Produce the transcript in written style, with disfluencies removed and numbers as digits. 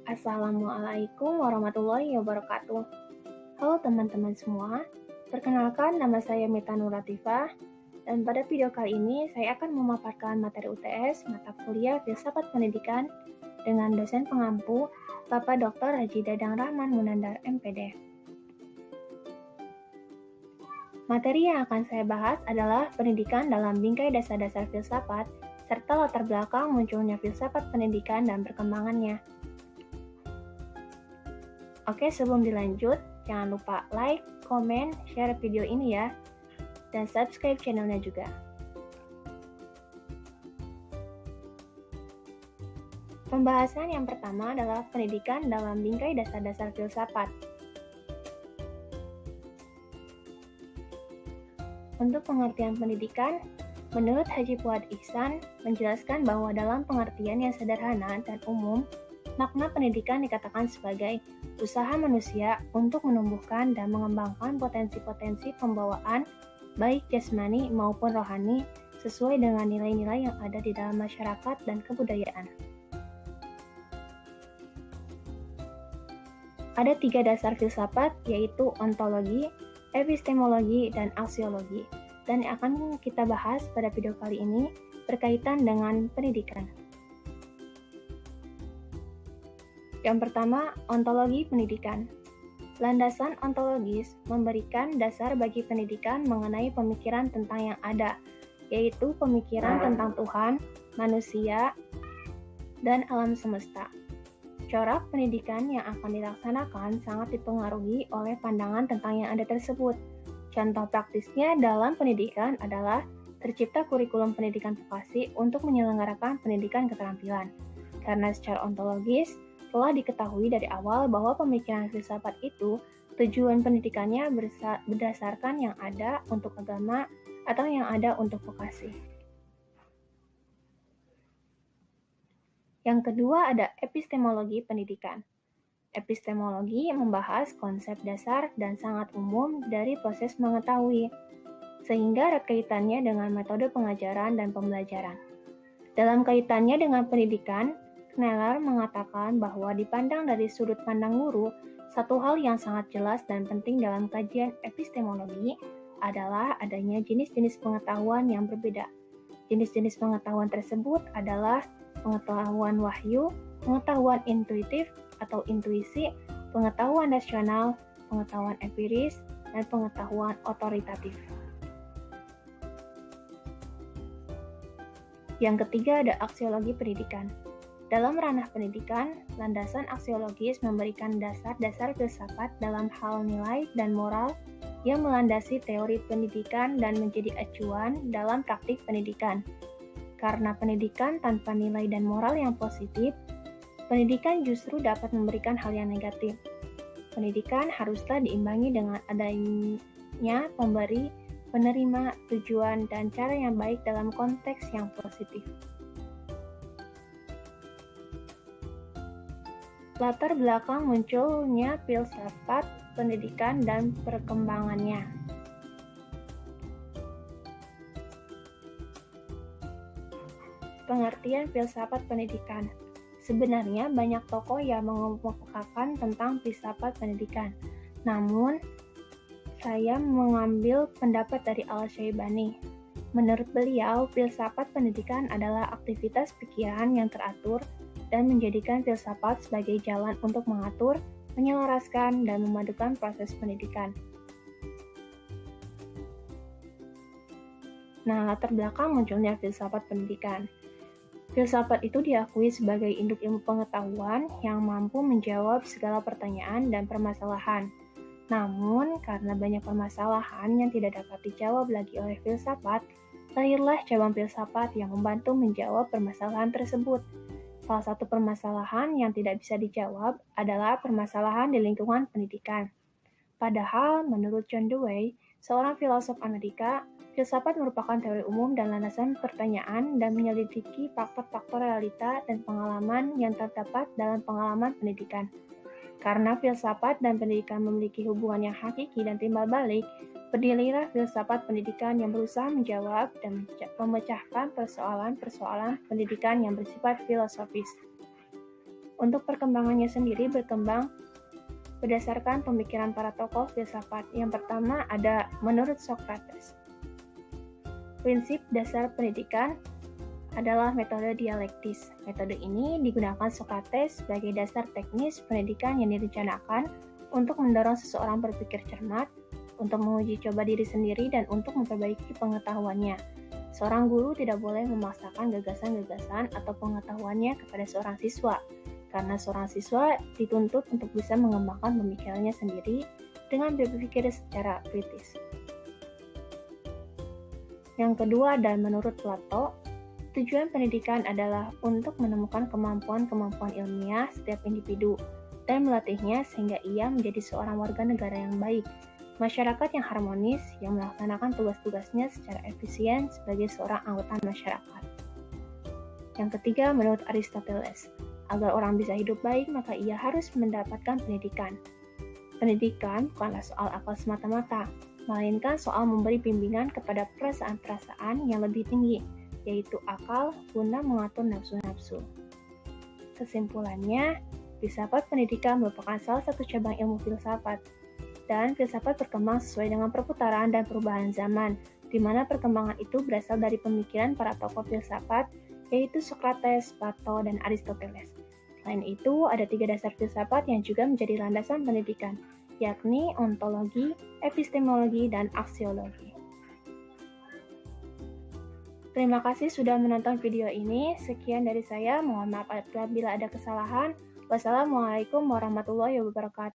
Assalamualaikum warahmatullahi wabarakatuh. Halo teman-teman semua, perkenalkan nama saya Mita Nuratifah, dan pada video kali ini saya akan memaparkan materi UTS mata kuliah Filsafat Pendidikan dengan dosen pengampu Bapak Dr. Haji Dadang Rahman Munandar, MPD. Materi yang akan saya bahas adalah pendidikan dalam bingkai dasar-dasar filsafat, serta latar belakang munculnya filsafat pendidikan dan perkembangannya. Oke, sebelum dilanjut, jangan lupa like, komen, share video ini ya, dan subscribe channelnya juga. Pembahasan yang pertama adalah pendidikan dalam bingkai dasar-dasar filsafat. Untuk pengertian pendidikan, menurut Haji Fuad Ihsan, menjelaskan bahwa dalam pengertian yang sederhana dan umum, makna pendidikan dikatakan sebagai usaha manusia untuk menumbuhkan dan mengembangkan potensi-potensi pembawaan, baik jasmani maupun rohani, sesuai dengan nilai-nilai yang ada di dalam masyarakat dan kebudayaan. Ada 3 dasar filsafat, yaitu ontologi, epistemologi, dan aksiologi, dan yang akan kita bahas pada video kali ini berkaitan dengan pendidikan. Yang pertama, ontologi pendidikan. Landasan ontologis memberikan dasar bagi pendidikan mengenai pemikiran tentang yang ada, yaitu pemikiran tentang Tuhan, manusia, dan alam semesta. Corak pendidikan yang akan dilaksanakan sangat dipengaruhi oleh pandangan tentang yang ada tersebut. Contoh praktisnya dalam pendidikan adalah tercipta kurikulum pendidikan vokasi untuk menyelenggarakan pendidikan keterampilan. Karena secara ontologis, telah diketahui dari awal bahwa pemikiran filsafat itu tujuan pendidikannya berdasarkan yang ada untuk agama atau yang ada untuk vokasi. Yang kedua ada epistemologi pendidikan. Epistemologi membahas konsep dasar dan sangat umum dari proses mengetahui, sehingga erat kaitannya dengan metode pengajaran dan pembelajaran. Dalam kaitannya dengan pendidikan, Kneller mengatakan bahwa dipandang dari sudut pandang guru, satu hal yang sangat jelas dan penting dalam kajian epistemologi adalah adanya jenis-jenis pengetahuan yang berbeda. Jenis-jenis pengetahuan tersebut adalah pengetahuan wahyu, pengetahuan intuitif atau intuisi, pengetahuan rasional, pengetahuan empiris, dan pengetahuan otoritatif. Yang ketiga ada aksiologi pendidikan. Dalam ranah pendidikan, landasan aksiologis memberikan dasar-dasar filsafat dalam hal nilai dan moral yang melandasi teori pendidikan dan menjadi acuan dalam praktik pendidikan. Karena pendidikan tanpa nilai dan moral yang positif, pendidikan justru dapat memberikan hal yang negatif. Pendidikan haruslah diimbangi dengan adanya pemberi, penerima, tujuan, dan cara yang baik dalam konteks yang positif. Latar belakang munculnya filsafat pendidikan dan perkembangannya. Pengertian filsafat pendidikan. Sebenarnya banyak tokoh yang mengemukakan tentang filsafat pendidikan. Namun, saya mengambil pendapat dari Al-Syaibani. Menurut beliau, filsafat pendidikan adalah aktivitas pikiran yang teratur dan menjadikan filsafat sebagai jalan untuk mengatur, menyelaraskan, dan memadukan proses pendidikan. Nah, latar belakang munculnya filsafat pendidikan. Filsafat itu diakui sebagai induk ilmu pengetahuan yang mampu menjawab segala pertanyaan dan permasalahan. Namun, karena banyak permasalahan yang tidak dapat dijawab lagi oleh filsafat, lahirlah cabang filsafat yang membantu menjawab permasalahan tersebut. Salah satu permasalahan yang tidak bisa dijawab adalah permasalahan di lingkungan pendidikan. Padahal, menurut John Dewey, seorang filosof Amerika, filsafat merupakan teori umum dan landasan pertanyaan dan menyelidiki faktor-faktor realita dan pengalaman yang terdapat dalam pengalaman pendidikan. Karena filsafat dan pendidikan memiliki hubungan yang hakiki dan timbal balik, berdirilah filsafat pendidikan yang berusaha menjawab dan memecahkan persoalan-persoalan pendidikan yang bersifat filosofis. Untuk perkembangannya sendiri berkembang berdasarkan pemikiran para tokoh filsafat. Yang pertama ada menurut Socrates. Prinsip dasar pendidikan adalah metode dialektis. Metode ini digunakan Socrates sebagai dasar teknis pendidikan yang direncanakan untuk mendorong seseorang berpikir cermat, untuk menguji coba diri sendiri, dan untuk memperbaiki pengetahuannya. Seorang guru tidak boleh memaksakan gagasan-gagasan atau pengetahuannya kepada seorang siswa, karena seorang siswa dituntut untuk bisa mengembangkan pemikirannya sendiri dengan berpikir secara kritis. Yang kedua, dan menurut Plato, tujuan pendidikan adalah untuk menemukan kemampuan-kemampuan ilmiah setiap individu dan melatihnya sehingga ia menjadi seorang warga negara yang baik, masyarakat yang harmonis, yang melaksanakan tugas-tugasnya secara efisien sebagai seorang anggota masyarakat. Yang ketiga, menurut Aristoteles, agar orang bisa hidup baik, maka ia harus mendapatkan pendidikan. Pendidikan bukanlah soal akal semata-mata, melainkan soal memberi bimbingan kepada perasaan-perasaan yang lebih tinggi, yaitu akal guna mengatur nafsu-nafsu. Kesimpulannya, filsafat pendidikan merupakan salah satu cabang ilmu filsafat, dan filsafat berkembang sesuai dengan perputaran dan perubahan zaman, di mana perkembangan itu berasal dari pemikiran para tokoh filsafat, yaitu Socrates, Plato, dan Aristoteles. Selain itu, ada 3 dasar filsafat yang juga menjadi landasan pendidikan, yakni ontologi, epistemologi, dan aksiologi. Terima kasih sudah menonton video ini. Sekian dari saya, mohon maaf apabila ada kesalahan. Wassalamualaikum warahmatullahi wabarakatuh.